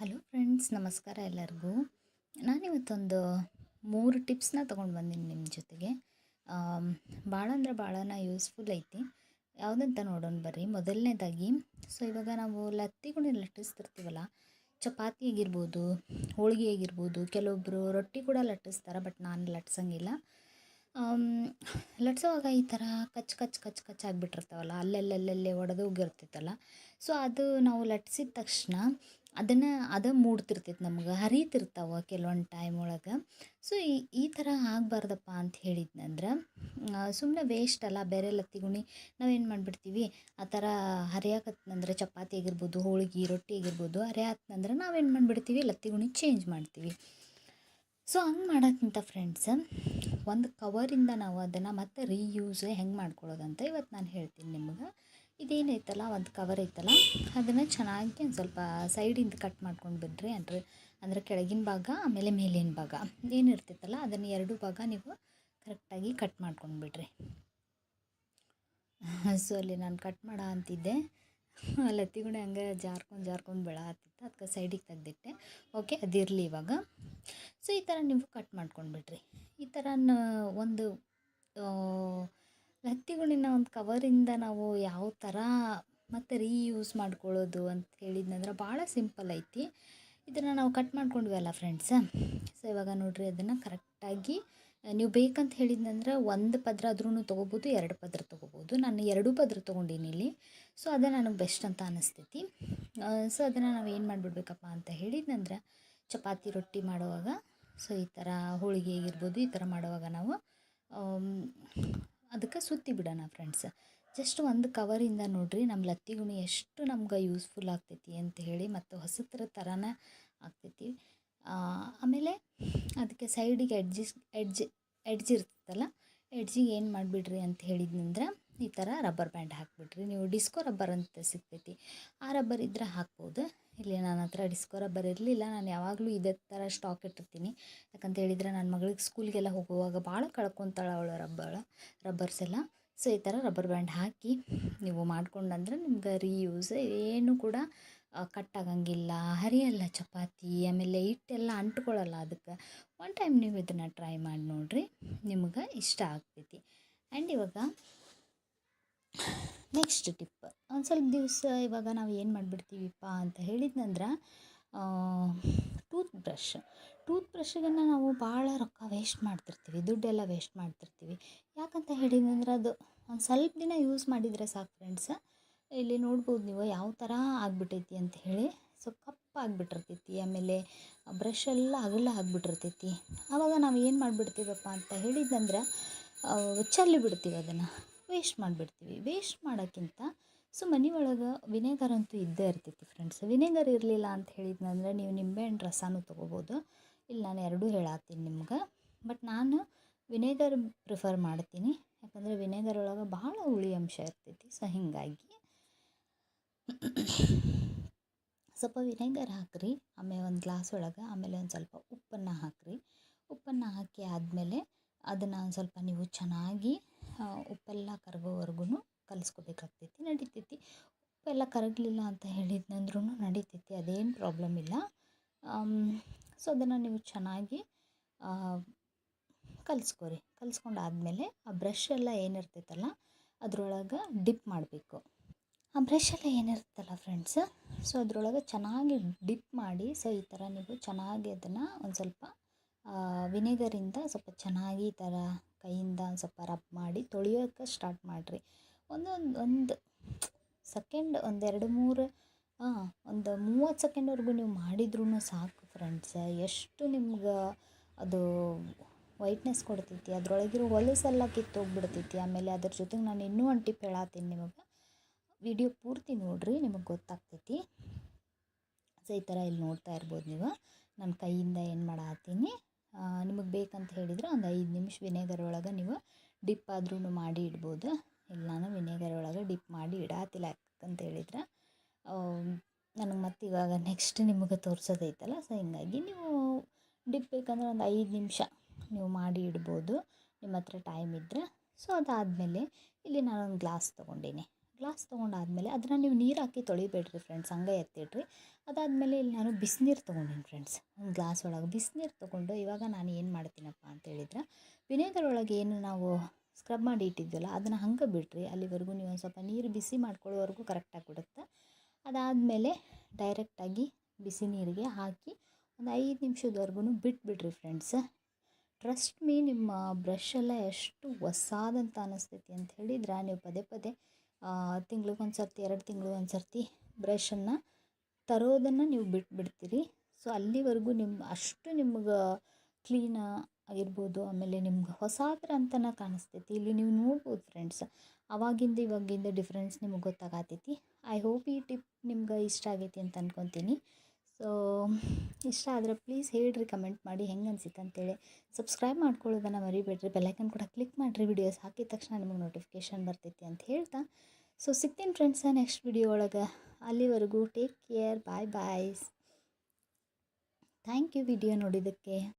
Hello friends, ನಮಸ್ಕಾರ ಎಲ್ಲರಿಗೂ. ನಾನಿವತ್ತೊಂದು 3 ಟಿಪ್ಸ್ನ ತೊಗೊಂಡು ಬಂದೀನಿ ನಿಮ್ಮ ಜೊತೆಗೆ. ಭಾಳ ಅಂದ್ರೆ ಭಾಳನ ಯೂಸ್ಫುಲ್ ಐತಿ. ಯಾವುದಂತ ನೋಡೋಣ ಬರ್ರಿ. ಮೊದಲನೇದಾಗಿ, ಇವಾಗ ನಾವು ಲತ್ತಿಗುಣಿ ಲಟ್ಟಿಸ್ತಿರ್ತೀವಲ್ಲ, ಚಪಾತಿ ಆಗಿರ್ಬೋದು, ಹೋಳಿಗೆ ಆಗಿರ್ಬೋದು, ಕೆಲವೊಬ್ಬರು ರೊಟ್ಟಿ ಕೂಡ ಲಟ್ಟಿಸ್ತಾರೆ, ಬಟ್ ನಾನು ಲಟ್ಸಂಗಿಲ್ಲ. ಲಟ್ಸೋವಾಗ ಈ ಥರ ಕಚ್ ಕಚ್ ಕಚ್ ಕಚ್ ಆಗಿಬಿಟ್ಟಿರ್ತಾವಲ್ಲ, ಅಲ್ಲಲ್ಲಲ್ಲೇ ಒಡೆದೋಗಿರ್ತೈತಲ್ಲ. ಅದು ನಾವು ಲಟ್ಸಿದ ತಕ್ಷಣ ಅದ ಮೂಡ್ತಿರ್ತೈತೆ, ನಮ್ಗೆ ಹರಿತಿರ್ತಾವೆ ಕೆಲವೊಂದು ಟೈಮ್ ಒಳಗೆ. ಈ ಥರ ಆಗಬಾರ್ದಪ್ಪ ಅಂತ ಹೇಳಿದ್ನಂದ್ರೆ, ಸುಮ್ಮನೆ ವೇಸ್ಟ್ ಅಲ್ಲ. ಬೇರೆ ಲತ್ತಿಗುಣಿ ನಾವೇನು ಮಾಡಿಬಿಡ್ತೀವಿ, ಆ ಥರ ಹರಿಯಾಕತ್ನಂದ್ರೆ ಚಪಾತಿ ಆಗಿರ್ಬೋದು, ಹೋಳಿಗೆ ರೊಟ್ಟಿ ಆಗಿರ್ಬೋದು, ಹರಿಯಾತ್ನಂದ್ರೆ ನಾವೇನು ಮಾಡಿಬಿಡ್ತೀವಿ, ಲತ್ತಿಗುಣಿ ಚೇಂಜ್ ಮಾಡ್ತೀವಿ. ಹಂಗೆ ಮಾಡೋಕ್ಕಿಂತ ಫ್ರೆಂಡ್ಸ್, ಒಂದು ಕವರಿಂದ ನಾವು ಅದನ್ನು ಮತ್ತೆ ರೀಯೂಸ್ ಹೆಂಗೆ ಮಾಡ್ಕೊಳ್ಳೋದಂತ ಇವತ್ತು ನಾನು ಹೇಳ್ತೀನಿ ನಿಮ್ಗೆ. ಇದೇನೈತಲ್ಲ, ಒಂದು ಕವರ್ ಐತಲ್ಲ, ಅದನ್ನು ಚೆನ್ನಾಗಿ ಒಂದು ಸ್ವಲ್ಪ ಸೈಡಿಂದ ಕಟ್ ಮಾಡ್ಕೊಂಡು ಬಿಡ್ರಿ. ಅಂದರೆ ಕೆಳಗಿನ ಭಾಗ ಆಮೇಲೆ ಮೇಲಿನ ಭಾಗ ಏನಿರ್ತೈತಲ್ಲ, ಅದನ್ನು 2 ಭಾಗ ನೀವು ಕರೆಕ್ಟಾಗಿ ಕಟ್ ಮಾಡ್ಕೊಂಡು ಬಿಡ್ರಿ. ಅಲ್ಲಿ ನಾನು ಕಟ್ ಮಾಡೋ ಅಂತಿದ್ದೆ, ಲತ್ತಿಗುಣಿ ಹಂಗೆ ಜಾರ್ಕೊಂಡು ಬೆಳತ್ತಿತ್ತು, ಅದಕ್ಕೆ ಸೈಡಿಗೆ ತೆಗ್ದಿಟ್ಟೆ. ಓಕೆ, ಅದಿರಲಿ ಇವಾಗ. ಈ ಥರ ನೀವು ಕಟ್ ಮಾಡ್ಕೊಂಡು ಬಿಡ್ರಿ. ಈ ಥರ ಒಂದು ಲತ್ತಿಗುಣಿನ ಒಂದು ಕವರಿಂದ ನಾವು ಯಾವ ಥರ ಮತ್ತು ರೀಯೂಸ್ ಮಾಡ್ಕೊಳ್ಳೋದು ಅಂತ ಹೇಳಿದ್ನಂದ್ರೆ ಭಾಳ ಸಿಂಪಲ್ ಐತಿ. ಇದನ್ನು ನಾವು ಕಟ್ ಮಾಡ್ಕೊಂಡ್ವಲ್ಲ ಫ್ರೆಂಡ್ಸ. ಇವಾಗ ನೋಡಿರಿ, ಅದನ್ನು ಕರೆಕ್ಟಾಗಿ ನೀವು ಬೇಕಂತ ಹೇಳಿದ್ನಂದ್ರೆ 1 ಪದರ ಆದ್ರೂ ತೊಗೋಬೋದು, 2 ಪದರ ತೊಗೋಬೋದು. ನಾನು 2 ಪದರ ತೊಗೊಂಡೀನಿ ಇಲ್ಲಿ. ಅದು ನನಗೆ ಬೆಸ್ಟ್ ಅಂತ ಅನ್ನಿಸ್ತೈತಿ. ಅದನ್ನು ನಾವು ಏನು ಮಾಡಿಬಿಡ್ಬೇಕಪ್ಪ ಅಂತ ಹೇಳಿದ್ನಂದ್ರೆ, ಚಪಾತಿ ರೊಟ್ಟಿ ಮಾಡುವಾಗ, ಈ ಥರ ಹೋಳಿಗೆ ಆಗಿರ್ಬೋದು, ಈ ಥರ ಮಾಡುವಾಗ ನಾವು ಅದಕ್ಕೆ ಸುತ್ತಿ ಬಿಡೋಣ ಫ್ರೆಂಡ್ಸ್. ಜಸ್ಟ್ ಒಂದು ಕವರಿಂದ ನೋಡಿರಿ ನಮ್ಮ ಲತ್ತಿಗುಣಿ ಎಷ್ಟು ನಮ್ಗೆ ಯೂಸ್ಫುಲ್ ಆಗ್ತೈತಿ ಅಂತ ಹೇಳಿ, ಮತ್ತು ಹೊಸತ್ರ ಥರನೇ ಆಗ್ತೈತಿ. ಆಮೇಲೆ ಅದಕ್ಕೆ ಸೈಡಿಗೆ ಎಡ್ಜ್ ಇರ್ತೈತಲ್ಲ, ಎಡ್ಜಿಗೆ ಏನು ಮಾಡಿಬಿಡ್ರಿ ಅಂತ ಹೇಳಿದ್ನಂದ್ರೆ, ಈ ಥರ ರಬ್ಬರ್ ಬ್ಯಾಂಡ್ ಹಾಕಿಬಿಡ್ರಿ. ನೀವು ಡಿಸ್ಕೋ ರಬ್ಬರ್ ಅಂತ ಸಿಗ್ತೈತಿ, ಆ ರಬ್ಬರ್ ಇದ್ದರೆ ಹಾಕ್ಬೋದು. ಇಲ್ಲಿ ನನ್ನ ಹತ್ರ ಡಿಸ್ಕೋ ರಬ್ಬರ್ ಇರಲಿಲ್ಲ. ನಾನು ಯಾವಾಗಲೂ ಇದೇ ಥರ ಸ್ಟಾಕ್ ಇಟ್ಟಿರ್ತೀನಿ. ಯಾಕಂತ ಹೇಳಿದರೆ ನನ್ನ ಮಗಳಿಗೆ ಸ್ಕೂಲ್ಗೆಲ್ಲ ಹೋಗುವಾಗ ಭಾಳ ಕಳ್ಕೊತಾಳೆ ಅವಳು ರಬ್ಬರ್ಸ್ ಎಲ್ಲ. ಈ ಥರ ರಬ್ಬರ್ ಬ್ಯಾಂಡ್ ಹಾಕಿ ನೀವು ಮಾಡ್ಕೊಂಡಂದ್ರೆ ನಿಮ್ಗೆ ರೀಯೂಸ್ ಏನು ಕೂಡ ಕಟ್ ಆಗಂಗಿಲ್ಲ, ಹರಿಯಲ್ಲ ಚಪಾತಿ, ಆಮೇಲೆ ಹಿಟ್ಟೆಲ್ಲ ಅಂಟ್ಕೊಳ್ಳಲ್ಲ. ಅದಕ್ಕೆ ಒನ್ ಟೈಮ್ ನೀವು ಇದನ್ನು ಟ್ರೈ ಮಾಡಿ ನೋಡಿರಿ, ನಿಮ್ಗೆ ಇಷ್ಟ ಆಗ್ತೈತಿ. ಆ್ಯಂಡ್ ಇವಾಗ ನೆಕ್ಸ್ಟ್ ಟಿಪ್, ಒಂದು ಸ್ವಲ್ಪ ದಿವಸ ಇವಾಗ ನಾವು ಏನು ಮಾಡಿಬಿಡ್ತೀವಿಪ್ಪ ಅಂತ ಹೇಳಿದ್ನಂದ್ರೆ, ಟೂತ್ ಬ್ರಷ್ಗನ್ನು ನಾವು ಭಾಳ ರೊಕ್ಕ ವೇಸ್ಟ್ ಮಾಡ್ತಿರ್ತೀವಿ, ದುಡ್ಡೆಲ್ಲ ವೇಸ್ಟ್ ಮಾಡ್ತಿರ್ತೀವಿ. ಯಾಕಂತ ಹೇಳಿದ್ನಂದ್ರೆ, ಅದು ಒಂದು ಸ್ವಲ್ಪ ದಿನ ಯೂಸ್ ಮಾಡಿದರೆ ಸಾಕು ಫ್ರೆಂಡ್ಸ. ಇಲ್ಲಿ ನೋಡ್ಬೋದು ನೀವು ಯಾವ ಥರ ಆಗಿಬಿಟ್ಟೈತಿ ಅಂತ ಹೇಳಿ. ಕಪ್ಪಾಗಿಬಿಟ್ಟಿರ್ತೈತಿ, ಆಮೇಲೆ ಬ್ರಷ್ ಎಲ್ಲ ಅಗಲ ಆಗಿಬಿಟ್ಟಿರ್ತೈತಿ. ಆವಾಗ ನಾವು ಏನು ಮಾಡಿಬಿಡ್ತೀವಪ್ಪ ಅಂತ ಹೇಳಿದ್ನಂದ್ರೆ, ಚೆಲ್ಲಿ ಬಿಡ್ತೀವಿ, ಅದನ್ನು ವೇಸ್ಟ್ ಮಾಡಿಬಿಡ್ತೀವಿ. ವೇಸ್ಟ್ ಮಾಡೋಕ್ಕಿಂತ ಮನೆ ಒಳಗೆ ವಿನೆಗರ್ ಅಂತೂ ಇದ್ದೇ ಇರ್ತೈತಿ ಫ್ರೆಂಡ್ಸ್. ವಿನೆಗರ್ ಇರಲಿಲ್ಲ ಅಂತ ಹೇಳಿದ್ನಂದ್ರೆ, ನೀವು ನಿಂಬೆಹಣ್ಣು ರಸನೂ ತೊಗೋಬೋದು. ಇಲ್ಲಿ ನಾನು 2 ಹೇಳತ್ತೀನಿ ನಿಮ್ಗೆ, ಬಟ್ ನಾನು ವಿನೆಗರ್ ಪ್ರಿಫರ್ ಮಾಡ್ತೀನಿ. ಯಾಕಂದರೆ ವಿನೆಗರ್ ಒಳಗೆ ಭಾಳ ಹುಳಿ ಅಂಶ ಇರ್ತೈತಿ. ಹೀಗಾಗಿ ಸ್ವಲ್ಪ ವಿನೆಗರ್ ಹಾಕಿರಿ. ಆಮೇಲೆ ಒಂದು ಗ್ಲಾಸ್ ಒಳಗೆ, ಆಮೇಲೆ ಒಂದು ಸ್ವಲ್ಪ ಉಪ್ಪನ್ನು ಹಾಕಿರಿ. ಉಪ್ಪನ್ನು ಹಾಕಿ ಆದಮೇಲೆ ಅದನ್ನು ಒಂದು ಸ್ವಲ್ಪ ನೀವು ಚೆನ್ನಾಗಿ ಉಪ್ಪೆಲ್ಲ ಕರಗೋವರೆಗೂ ಕಲಿಸ್ಕೋಬೇಕಾಗ್ತೈತಿ. ನಡಿತೈತಿ. ಉಪ್ಪೆಲ್ಲ ಕರಗಲಿಲ್ಲ ಅಂತ ಹೇಳಿದ್ನಂದ್ರೂ ನಡಿತೈತಿ, ಅದೇನು ಪ್ರಾಬ್ಲಮ್ ಇಲ್ಲ. ಅದನ್ನು ನೀವು ಚೆನ್ನಾಗಿ ಕಲಿಸ್ಕೊಂಡಾದ್ಮೇಲೆ ಆ ಬ್ರಷ್ ಎಲ್ಲ ಏನಿರ್ತೈತಲ್ಲ ಅದರೊಳಗೆ ಡಿಪ್ ಮಾಡಬೇಕು. ಆ ಬ್ರಷ್ ಎಲ್ಲ ಏನಿರುತ್ತಲ್ಲ ಫ್ರೆಂಡ್ಸ್, ಅದರೊಳಗೆ ಚೆನ್ನಾಗಿ ಡಿಪ್ ಮಾಡಿ. ಈ ಥರ ನೀವು ಚೆನ್ನಾಗಿ ಅದನ್ನು ಒಂದು ಸ್ವಲ್ಪ ವಿನೆಗರಿಂದ ಸ್ವಲ್ಪ ಚೆನ್ನಾಗಿ ಈ ಥರ ಕೈಯಿಂದ ಒಂದು ಸ್ವಲ್ಪ ರಬ್ ಮಾಡಿ ತೊಳೆಯೋಕ್ಕೆ ಸ್ಟಾರ್ಟ್ ಮಾಡಿರಿ. ಒಂದು ಸೆಕೆಂಡ್, ಒಂದು 2-3 ಒಂದು 30 ಸೆಕೆಂಡ್ವರೆಗೂ ನೀವು ಮಾಡಿದ್ರೂ ಸಾಕು ಫ್ರೆಂಡ್ಸ್. ಎಷ್ಟು ನಿಮ್ಗೆ ಅದು ವೈಟ್ನೆಸ್ ಕೊಡ್ತೈತಿ, ಅದರೊಳಗಿರೋ ಹೊಲಸೆಲ್ಲ ಕಿತ್ತೋಗ್ಬಿಡ್ತೈತಿ. ಆಮೇಲೆ ಅದ್ರ ಜೊತೆಗೆ ನಾನು ಇನ್ನೂ ಒಂದು ಟಿಪ್ ಹೇಳತ್ತೀನಿ ನಿಮಗೆ. ವಿಡಿಯೋ ಪೂರ್ತಿ ನೋಡಿರಿ, ನಿಮಗೆ ಗೊತ್ತಾಗ್ತೈತಿ. ಈ ಥರ ಇಲ್ಲಿ ನೋಡ್ತಾ ಇರ್ಬೋದು ನೀವು, ನನ್ನ ಕೈಯಿಂದ ಏನು ಮಾಡತ್ತೀನಿ. ನಿಮಗೆ ಬೇಕಂತ ಹೇಳಿದರೆ ಒಂದು 5 ನಿಮಿಷ ವಿನೆಗರ್ ಒಳಗೆ ನೀವು ಡಿಪ್ ಆದ್ರೂ ಮಾಡಿ ಇಡ್ಬೋದು. ಇಲ್ಲಿ ನಾನು ವಿನೆಗರ್ ಒಳಗೆ ಡಿಪ್ ಮಾಡಿ ಇಡತ್ತಿಲ್ಲ. ಯಾಕಂತ ಹೇಳಿದ್ರೆ ನನಗೆ ಮತ್ತೆ ಇವಾಗ ನೆಕ್ಸ್ಟ್ ನಿಮಗೆ ತೋರಿಸೋದೈತಲ್ಲ. ಹೀಗಾಗಿ ನೀವು ಡಿಪ್ ಬೇಕಂದ್ರೆ ಒಂದು 5 ನಿಮಿಷ ನೀವು ಮಾಡಿ ಇಡ್ಬೋದು, ನಿಮ್ಮ ಹತ್ರ ಟೈಮ್ ಇದ್ದರೆ. ಅದಾದಮೇಲೆ ಇಲ್ಲಿ ನಾನೊಂದು ಗ್ಲಾಸ್ ತೊಗೊಂಡೀನಿ. ಗ್ಲಾಸ್ ತೊಗೊಂಡಾದ್ಮೇಲೆ ಅದನ್ನು ನೀವು ನೀರು ಹಾಕಿ ತೊಳಿಬೇಡ್ರಿ ಫ್ರೆಂಡ್ಸ್, ಹಂಗೆ ಎತ್ತಿಡ್ರಿ. ಅದಾದಮೇಲೆ ಇಲ್ಲಿ ನಾನು ಬಿಸಿನೀರು ತೊಗೊಂಡಿನಿ ಫ್ರೆಂಡ್ಸ್, ಒಂದು ಗ್ಲಾಸ್ ಒಳಗೆ ಬಿಸಿನೀರು ತೊಗೊಂಡು ಇವಾಗ ನಾನು ಏನು ಮಾಡ್ತೀನಪ್ಪ ಅಂತ ಹೇಳಿದ್ರೆ, ವಿನೇಗರ್ ಒಳಗೆ ಏನು ನಾವು ಸ್ಕ್ರಬ್ ಮಾಡಿ ಇಟ್ಟಿದ್ವಲ್ಲ ಅದನ್ನು ಹಂಗೆ ಬಿಡ್ರಿ. ಅಲ್ಲಿವರೆಗೂ ನೀವು ಒಂದು ಸ್ವಲ್ಪ ನೀರು ಬಿಸಿ ಮಾಡ್ಕೊಳ್ಳೋವರೆಗೂ ಕರೆಕ್ಟಾಗಿ ಬಿಡುತ್ತೆ. ಅದಾದಮೇಲೆ ಡೈರೆಕ್ಟಾಗಿ ಬಿಸಿ ನೀರಿಗೆ ಹಾಕಿ ಒಂದು 5 ನಿಮಿಷದವರೆಗೂ ಬಿಟ್ಬಿಡ್ರಿ ಫ್ರೆಂಡ್ಸ್. ಟ್ರಸ್ಟ್ ಮೀ, ನಿಮ್ಮ ಬ್ರಷ್ ಎಲ್ಲ ಎಷ್ಟು ಹೊಸಾದಂತ ಅನ್ನಿಸ್ತೈತಿ ಅಂತ ಹೇಳಿದ್ರೆ, ನೀವು ಪದೇ ಪದೇ ತಿಂಗ್ಳಿಗೊಂದು ಸರ್ತಿ 2 ತಿಂಗ್ಳಿಗೆ ಒಂದು ಸರ್ತಿ ಬ್ರಷನ್ನು ತರೋದನ್ನು ನೀವು ಬಿಟ್ಬಿಡ್ತೀರಿ. ಸೊ ಅಲ್ಲಿವರೆಗೂ ಅಷ್ಟು ನಿಮ್ಗೆ ಕ್ಲೀನ ಆಗಿರ್ಬೋದು, ಆಮೇಲೆ ನಿಮ್ಗೆ ಹೊಸಾದ್ರ ಅಂತನ ಕಾಣಿಸ್ತೈತಿ. ಇಲ್ಲಿ ನೀವು ನೋಡ್ಬೋದು ಫ್ರೆಂಡ್ಸ್, ಅವಾಗಿಂದ ಇವಾಗಿಂದ ಡಿಫ್ರೆನ್ಸ್ ನಿಮ್ಗೆ ಗೊತ್ತಾಗತೈತಿ. ಐ ಹೋಪ್ ಈ ಟಿಪ್ ನಿಮ್ಗೆ ಇಷ್ಟ ಆಗೈತಿ ಅಂತ ಅನ್ಕೊತೀನಿ. ಸೊ ಇಷ್ಟ ಆದರೆ ಪ್ಲೀಸ್ ಹೇಳ್ರಿ, ಕಮೆಂಟ್ ಮಾಡಿ ಹೆಂಗೆ ಅನ್ಸಿತ್ತು ಅಂತೇಳಿ. ಸಬ್ಸ್ಕ್ರೈಬ್ ಮಾಡ್ಕೊಳ್ಳೋದನ್ನು ಮರಿಬೇಡ್ರಿ, ಬೆಲ್ಲೈಕನ್ ಕೂಡ ಕ್ಲಿಕ್ ಮಾಡಿರಿ. ವಿಡಿಯೋಸ್ ಹಾಕಿದ ತಕ್ಷಣ ನಿಮಗೆ ನೋಟಿಫಿಕೇಷನ್ ಬರ್ತೈತಿ ಅಂತ ಹೇಳ್ತಾ, ಸೊ ಸಿಗ್ತೀನಿ ಫ್ರೆಂಡ್ಸ ನೆಕ್ಸ್ಟ್ ವಿಡಿಯೋ ಒಳಗೆ. ಅಲ್ಲಿವರೆಗೂ take care, bye bye. Thank you video ನೋಡಿದ್ದಕ್ಕೆ.